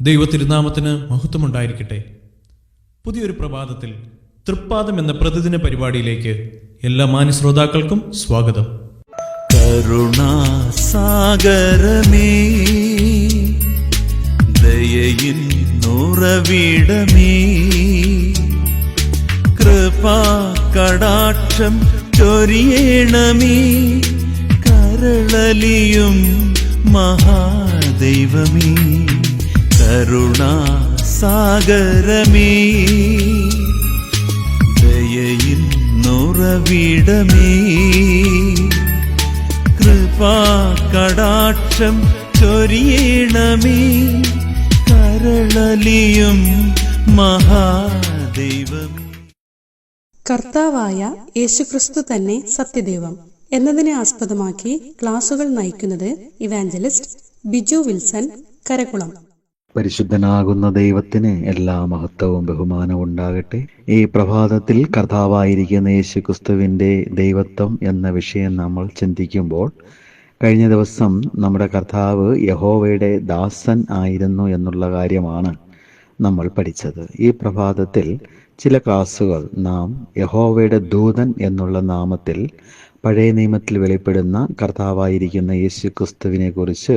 ദൈവത്തിരുനാമത്തിന് മഹത്വമുണ്ടായിരിക്കട്ടെ. പുതിയൊരു പ്രഭാതത്തിൽ തൃപ്പാദം എന്ന പ്രതിദിന പരിപാടിയിലേക്ക് എല്ലാ മാന്യ ശ്രോതാക്കൾക്കും സ്വാഗതം. കരുണാസാഗരമേ, ദയയിൻ ഉറവിടമേ, കൃപാകടാക്ഷം ചൊരിയണമേ, കരളലിയും മഹാദൈവമേ. കരുണാസാഗരമേ, ദയയിൻ ഉറവിടമേ, കൃപാകടാക്ഷം ചൊരിയണമേ, കരളലിയും മഹാദൈവമേ. കർത്താവായ യേശുക്രിസ്തു തന്നെ സത്യദൈവം എന്നതിനെ ആസ്പദമാക്കി ക്ലാസുകൾ നയിക്കുന്നത് ഇവാഞ്ചലിസ്റ്റ് ബിജു വിൽസൺ, കരക്കുളം. പരിശുദ്ധനാകുന്ന ദൈവത്തിന് എല്ലാ മഹത്വവും ബഹുമാനവും ഉണ്ടാകട്ടെ. ഈ പ്രഭാതത്തിൽ കർത്താവായിരിക്കുന്ന യേശുക്രിസ്തുവിൻ്റെ ദൈവത്വം എന്ന വിഷയം നമ്മൾ ചിന്തിക്കുമ്പോൾ, കഴിഞ്ഞ ദിവസം നമ്മുടെ കർത്താവ് യഹോവയുടെ ദാസൻ ആയിരുന്നു എന്നുള്ള കാര്യമാണ് നമ്മൾ പഠിച്ചത്. ഈ പ്രഭാതത്തിൽ ചില ക്ലാസ്സുകൾ നാം യഹോവയുടെ ദൂതൻ എന്നുള്ള നാമത്തിൽ പഴയ നിയമത്തിൽ വെളിപ്പെടുന്ന കർത്താവായിരിക്കുന്ന യേശുക്രിസ്തുവിനെ കുറിച്ച്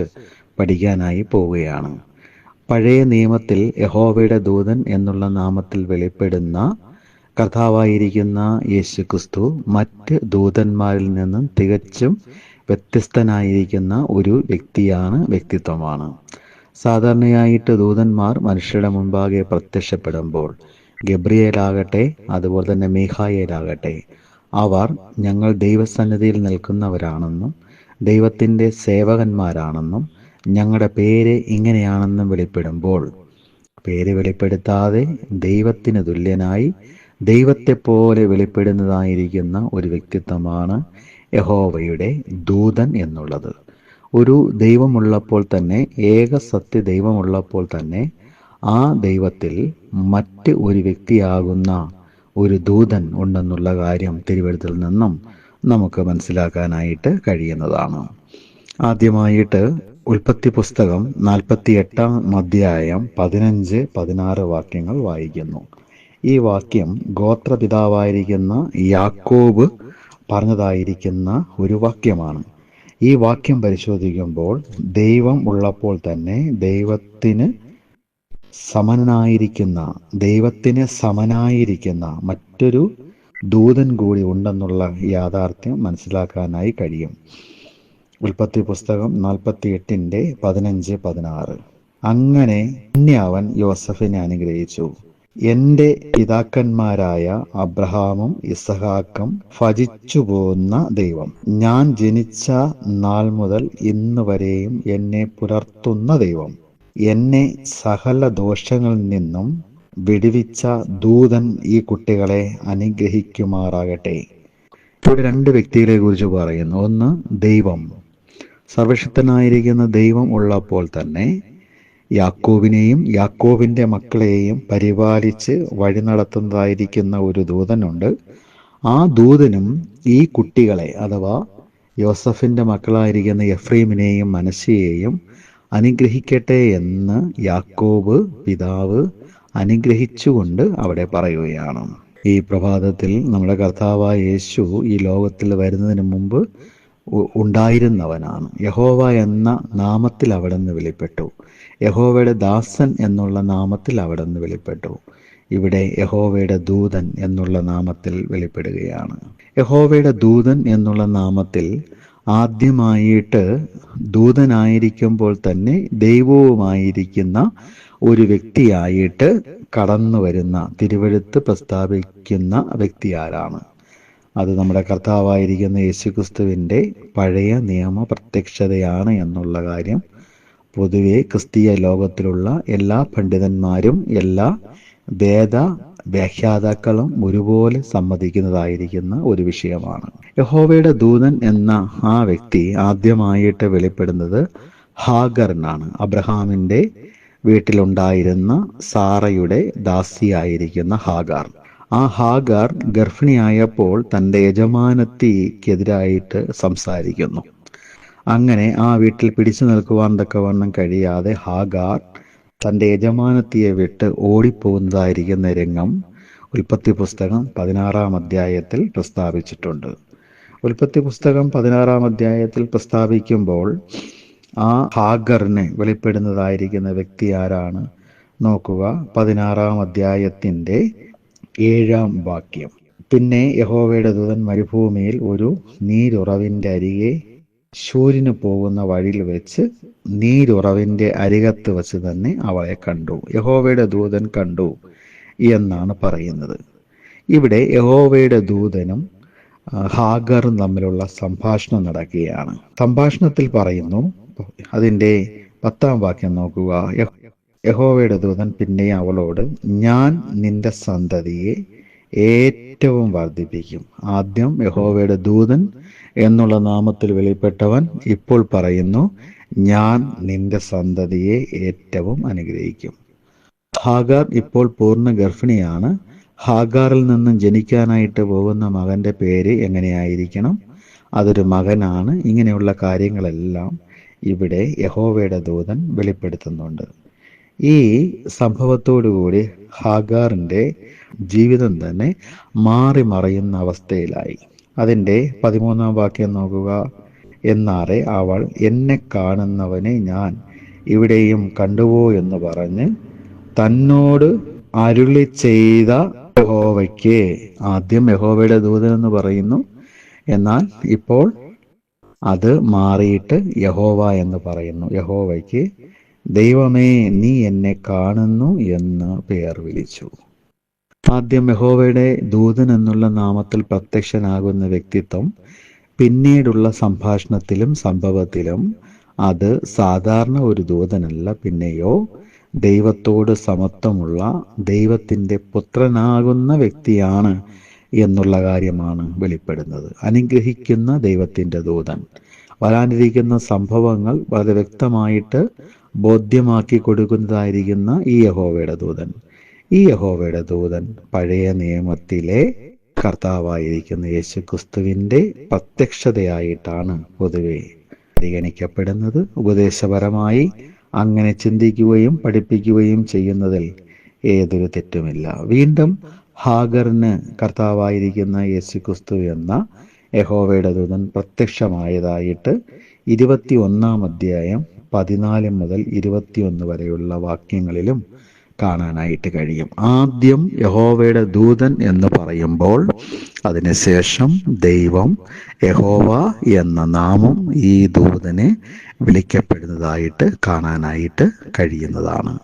പഠിക്കാനായി പോവുകയാണ്. പഴയ നിയമത്തിൽ യഹോവയുടെ ദൂതൻ എന്നുള്ള നാമത്തിൽ വെളിപ്പെടുന്ന കർത്താവായിരിക്കുന്ന യേശുക്രിസ്തു മറ്റ് ദൂതന്മാരിൽ നിന്നും തികച്ചും വ്യത്യസ്തനായിരിക്കുന്ന ഒരു വ്യക്തിത്വമാണ്. സാധാരണയായിട്ട് ദൂതന്മാർ മനുഷ്യരുടെ മുമ്പാകെ പ്രത്യക്ഷപ്പെടുമ്പോൾ ഗബ്രിയേലാകട്ടെ അതുപോലെ തന്നെ മീഖായേലാകട്ടെ, അവർ ഞങ്ങൾ ദൈവസന്നിധിയിൽ നിൽക്കുന്നവരാണെന്നും ദൈവത്തിൻ്റെ സേവകന്മാരാണെന്നും ഞങ്ങളുടെ പേര് ഇങ്ങനെയാണെന്നും വെളിപ്പെടുമ്പോൾ, പേര് വെളിപ്പെടുത്താതെ ദൈവത്തിന് തുല്യനായി ദൈവത്തെപ്പോലെ വെളിപ്പെടുന്നതായിരിക്കുന്ന ഒരു വ്യക്തിത്വമാണ് യഹോവയുടെ ദൂതൻ എന്നുള്ളത്. ഒരു ദൈവമുള്ളപ്പോൾ തന്നെ, ഏക സത്യ ദൈവമുള്ളപ്പോൾ തന്നെ, ആ ദൈവത്തിൽ മറ്റ് ഒരു വ്യക്തിയാകുന്ന ഒരു ദൂതൻ ഉണ്ടെന്നുള്ള കാര്യം തിരുവെഴുത്തിൽ നിന്നും നമുക്ക് മനസ്സിലാക്കാനായിട്ട് കഴിയുന്നതാണ്. ആദ്യമായിട്ട് ഉൽപ്പത്തി പുസ്തകം 48-ാം അധ്യായം 15-16 വാക്യങ്ങൾ വായിക്കുന്നു. ഈ വാക്യം ഗോത്രപിതാവായിരിക്കുന്ന യാക്കോബ് പറഞ്ഞതായിരിക്കുന്ന ഒരു വാക്യമാണ്. ഈ വാക്യം പരിശോധിക്കുമ്പോൾ, ദൈവം ഉള്ളപ്പോൾ തന്നെ ദൈവത്തിന് സമനായിരിക്കുന്ന മറ്റൊരു ദൂതൻ കൂടി ഉണ്ടെന്നുള്ള യാഥാർത്ഥ്യം മനസ്സിലാക്കാനായി കഴിയും. ഉൽപ്പത്തി പുസ്തകം 48-ന്റെ 15-16. അങ്ങനെ അവൻ യോസഫിനെ അനുഗ്രഹിച്ചു. എൻ്റെ പിതാക്കന്മാരായ അബ്രഹാമും ഇസഹാക്കും ഭജിച്ചു പോകുന്ന ദൈവം, ഞാൻ ജനിച്ച നാൾ മുതൽ ഇന്ന് വരെയും എന്നെ പുലർത്തുന്ന ദൈവം, എന്നെ സകല ദോഷങ്ങളിൽ നിന്നും വിടുവിച്ച ദൂതൻ ഈ കുട്ടികളെ അനുഗ്രഹിക്കുമാറാകട്ടെ. ഇവിടെ രണ്ട് വ്യക്തികളെ കുറിച്ച് പറയുന്നു. ഒന്ന്, ദൈവം, സർവശക്തനായിരിക്കുന്ന ദൈവം ഉള്ളപ്പോൾ തന്നെ യാക്കോബിനെയും യാക്കോബിൻ്റെ മക്കളെയും പരിപാലിച്ച് വഴി നടത്തുന്നതായിരിക്കുന്ന ഒരു ദൂതനുണ്ട്. ആ ദൂതനും ഈ കുട്ടികളെ, അഥവാ യോസഫിൻ്റെ മക്കളായിരിക്കുന്ന എഫ്രൈമിനെയും മനശ്ശയെയും അനുഗ്രഹിക്കട്ടെ എന്ന് യാക്കോബ് പിതാവ് അനുഗ്രഹിച്ചുകൊണ്ട് അവിടെ പറയുകയാണ്. ഈ പ്രഭാതത്തിൽ നമ്മുടെ കർത്താവായ യേശു ഈ ലോകത്തിൽ വരുന്നതിന് മുമ്പ് ഉണ്ടായിരുന്നവനാണ്. യഹോവ എന്ന നാമത്തിൽ അവിടെ നിന്ന് വെളിപ്പെട്ടു. യഹോവയുടെ ദാസൻ എന്നുള്ള നാമത്തിൽ അവിടെ നിന്ന് വെളിപ്പെട്ടു. ഇവിടെ യഹോവയുടെ ദൂതൻ എന്നുള്ള നാമത്തിൽ വെളിപ്പെടുകയാണ്. യഹോവയുടെ ദൂതൻ എന്നുള്ള നാമത്തിൽ ആദ്യമായിട്ട് ദൂതനായിരിക്കുമ്പോൾ തന്നെ ദൈവവുമായിരിക്കുന്ന ഒരു വ്യക്തിയായിട്ട് കടന്നു വരുന്ന, തിരുവെഴുത്ത് പ്രസ്താവിക്കുന്ന വ്യക്തി ആരാണ്? അത് നമ്മുടെ കർത്താവായിരിക്കുന്ന യേശുക്രിസ്തുവിൻ്റെ പഴയ നിയമ പ്രത്യക്ഷതയാണ് എന്നുള്ള കാര്യം പൊതുവെ ക്രിസ്തീയ ലോകത്തിലുള്ള എല്ലാ പണ്ഡിതന്മാരും എല്ലാ വേദ വ്യാഖ്യാതാക്കളും ഒരുപോലെ സമ്മതിക്കുന്നതായിരിക്കുന്ന ഒരു വിഷയമാണ്. യഹോവയുടെ ദൂതൻ എന്ന ആ വ്യക്തി ആദ്യമായിട്ട് വെളിപ്പെടുന്നത് ഹാഗറിനാണ്. അബ്രഹാമിൻ്റെ വീട്ടിലുണ്ടായിരുന്ന സാറയുടെ ദാസിയായിരിക്കുന്ന ഹാഗാർ. ആ ഹാഗാർ ഗർഭിണിയായപ്പോൾ തൻ്റെ യജമാനത്തിക്കെതിരായിട്ട് സംസാരിക്കുന്നു. അങ്ങനെ ആ വീട്ടിൽ പിടിച്ചു നിൽക്കുവാൻ തക്കവണ്ണം കഴിയാതെ ഹാഗാർ തൻ്റെ യജമാനത്തിയെ വിട്ട് ഓടിപ്പോകുന്നതായിരിക്കുന്ന രംഗം ഉൽപ്പത്തി പുസ്തകം 16 അധ്യായത്തിൽ പ്രസ്താവിച്ചിട്ടുണ്ട്. ഉൽപ്പത്തി പുസ്തകം 16 അധ്യായത്തിൽ പ്രസ്താവിക്കുമ്പോൾ ആ ഹാഗറിനെ വെളിപ്പെടുന്നതായിരിക്കുന്ന വ്യക്തി ആരാണ്? നോക്കുക, 16 അധ്യായത്തിൻ്റെ 7 വാക്യം. പിന്നെ യഹോവയുടെ ദൂതൻ മരുഭൂമിയിൽ ഒരു നീരുറവിൻ്റെ അരികെ ശൂര്യന് പോകുന്ന വഴിയിൽ വെച്ച് നീരുറവിൻ്റെ അരികത്ത് വെച്ച് തന്നെ അവളെ കണ്ടു. യഹോവയുടെ ദൂതൻ കണ്ടു എന്നാണ് പറയുന്നത്. ഇവിടെ യഹോവയുടെ ദൂതനും ഹാഗറും തമ്മിലുള്ള സംഭാഷണം നടക്കുകയാണ്. സംഭാഷണത്തിൽ പറയുന്നു, അതിൻ്റെ 10 വാക്യം നോക്കുക. യഹോവയുടെ ദൂതൻ പിന്നെ അവളോട്, ഞാൻ നിന്റെ സന്തതിയെ ഏറ്റവും വർദ്ധിപ്പിക്കും. ആദ്യം യഹോവയുടെ ദൂതൻ എന്നുള്ള നാമത്തിൽ വെളിപ്പെട്ടവൻ ഇപ്പോൾ പറയുന്നു, ഞാൻ നിന്റെ സന്തതിയെ ഏറ്റവും അനുഗ്രഹിക്കും. ഹാഗാർ ഇപ്പോൾ പൂർണ്ണ ഗർഭിണിയാണ്. ഹാഗാറിൽ നിന്നും ജനിക്കാനായിട്ട് പോകുന്ന മകന്റെ പേര് എങ്ങനെയായിരിക്കണം? അതൊരു മകനാണ്. ഇങ്ങനെയുള്ള കാര്യങ്ങളെല്ലാം ഇവിടെ യഹോവയുടെ ദൂതൻ വെളിപ്പെടുത്തുന്നുണ്ട്. ഈ സംഭവത്തോടുകൂടി ഹാഗാറിൻ്റെ ജീവിതം തന്നെ മാറി മറയുന്ന അവസ്ഥയിലായി. അതിൻ്റെ 13 വാക്യം നോക്കുക. എന്നാറെ അവൾ, എന്നെ കാണുന്നവനെ ഞാൻ ഇവിടെയും കണ്ടുവോ എന്ന് പറഞ്ഞ് തന്നോട് അരുളി ചെയ്ത യഹോവയ്ക്ക്, ആദ്യം യഹോവയുടെ ദൂതൻ എന്ന് പറയുന്നു, എന്നാൽ ഇപ്പോൾ അത് മാറിയിട്ട് യഹോവ എന്ന് പറയുന്നു. യഹോവയ്ക്ക്, ദൈവമേ നീ എന്നെ കാണുന്നു എന്ന് പേർ വിളിച്ചു. ആദ്യം യഹോവയുടെ ദൂതൻ എന്നുള്ള നാമത്തിൽ പ്രത്യക്ഷനാകുന്ന വ്യക്തിത്വം പിന്നീടുള്ള സംഭാഷണത്തിലും സംഭവത്തിലും അത് സാധാരണ ഒരു ദൂതനല്ല, പിന്നെയോ ദൈവത്തോട് സമത്വമുള്ള ദൈവത്തിൻ്റെ പുത്രനാകുന്ന വ്യക്തിയാണ് എന്നുള്ള കാര്യമാണ് വെളിപ്പെടുന്നത്. അനുഗ്രഹിക്കുന്ന ദൈവത്തിൻ്റെ ദൂതൻ. വരാനിരിക്കുന്ന സംഭവങ്ങൾ വളരെ വ്യക്തമായിട്ട് ബോധ്യമാക്കി കൊടുക്കുന്നതായിരിക്കുന്ന ഈ യഹോവയുടെ ദൂതൻ. ഈ യഹോവയുടെ ദൂതൻ പഴയ നിയമത്തിലെ കർത്താവായിരിക്കുന്ന യേശുക്രിസ്തുവിൻ്റെ പ്രത്യക്ഷതയായിട്ടാണ് പൊതുവെ പരിഗണിക്കപ്പെടുന്നത്. ഉപദേശപരമായി അങ്ങനെ ചിന്തിക്കുകയും പഠിപ്പിക്കുകയും ചെയ്യുന്നതിൽ ഏതൊരു തെറ്റുമില്ല. വീണ്ടും ഹാഗറിന് കർത്താവായിരിക്കുന്ന യേശുക്രിസ്തു എന്ന യഹോവയുടെ ദൂതൻ പ്രത്യക്ഷമായതായിട്ട് 21 അധ്യായം 14 മുതൽ 21 വരെയുള്ള വാക്യങ്ങളിലും കാണാനായിട്ട് കഴിയും. ആദ്യം യഹോവയുടെ ദൂതൻ എന്ന് പറയുമ്പോൾ അതിനുശേഷം ദൈവം യഹോവ എന്ന നാമം ഈ ദൂതനെ വിളിക്കപ്പെടുന്നതായിട്ട് കാണാനായിട്ട് കഴിയുന്നതാണ്.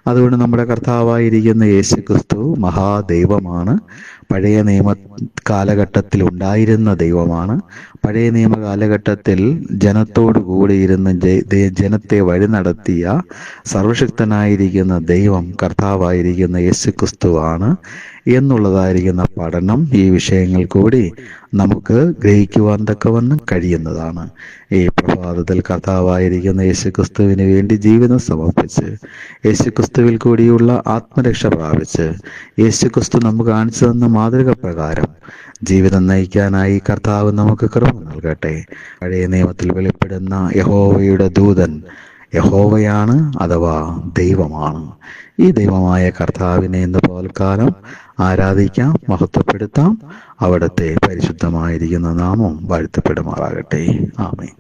അതുകൊണ്ട് നമ്മുടെ കർത്താവായിരിക്കുന്ന യേശുക്രിസ്തു മഹാദൈവമാണ്. പഴയ നിയമ കാലഘട്ടത്തിൽ ഉണ്ടായിരുന്ന ദൈവമാണ്. പഴയ നിയമ കാലഘട്ടത്തിൽ ജനത്തോടു കൂടി ഇരുന്ന് ജനത്തെ വഴി നടത്തിയ സർവശക്തനായിരിക്കുന്ന ദൈവം കർത്താവായിരിക്കുന്ന യേശുക്രിസ്തുവാണ് എന്നുള്ളതായിരിക്കുന്ന പഠനം ഈ വിഷയങ്ങൾ കൂടി നമുക്ക് ഗ്രഹിക്കുവാൻ തക്കവണ്ണം കഴിയുന്നതാണ്. ഈ പ്രഭാതത്തിൽ കർത്താവായിരിക്കുന്ന യേശുക്രിസ്തുവിന് വേണ്ടി ജീവിതം സമർപ്പിച്ച് യേശുക്രിസ്തുവിൽ കൂടിയുള്ള ആത്മരക്ഷ പ്രാപിച്ച് യേശുക്രിസ്തു നമുക്ക് കാണിച്ചു തന്ന മാതൃക പ്രകാരം ജീവിതം നയിക്കാനായി കർത്താവ് നമുക്ക് കൃപ നൽകട്ടെ. പഴയ നിയമത്തിൽ വെളിപ്പെടുന്ന യഹോവയുടെ ദൂതൻ യഹോവയാണ്, അഥവാ ദൈവമാണ്. ഈ ദൈവമായ കർത്താവിനെ ഇന്ന് പകൽക്കാലം ആരാധിക്കാം, മഹത്വപ്പെടുത്താം. അവിടുത്തെ പരിശുദ്ധമായിരിക്കുന്ന നാമം വാഴ്ത്തപ്പെടുമാറാകട്ടെ. ആമേൻ.